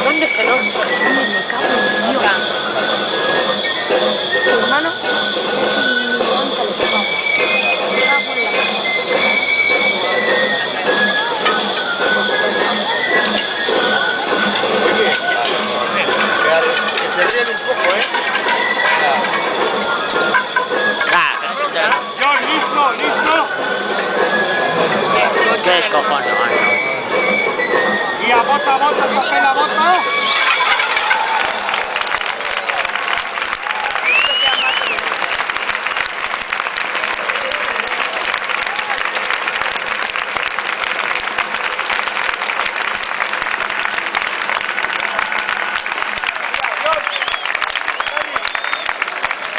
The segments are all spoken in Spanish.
¿Dónde se lo? Me cago en Dios. Tu hermano levanta los pavos. Me cago en la Oye, que se ríen un poco, ¿eh? John, listo, listo. ¿Qué es cojones? Y a bota, papel, bota.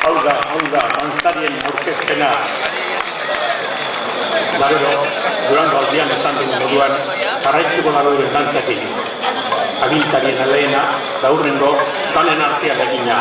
Hau da, dantzarien aurkezpena. Gero, Durango aldian esan dugu moduan, jarraituko dago ere dantzakin. Agintarien alehena, da hurrengo, danen artean egina.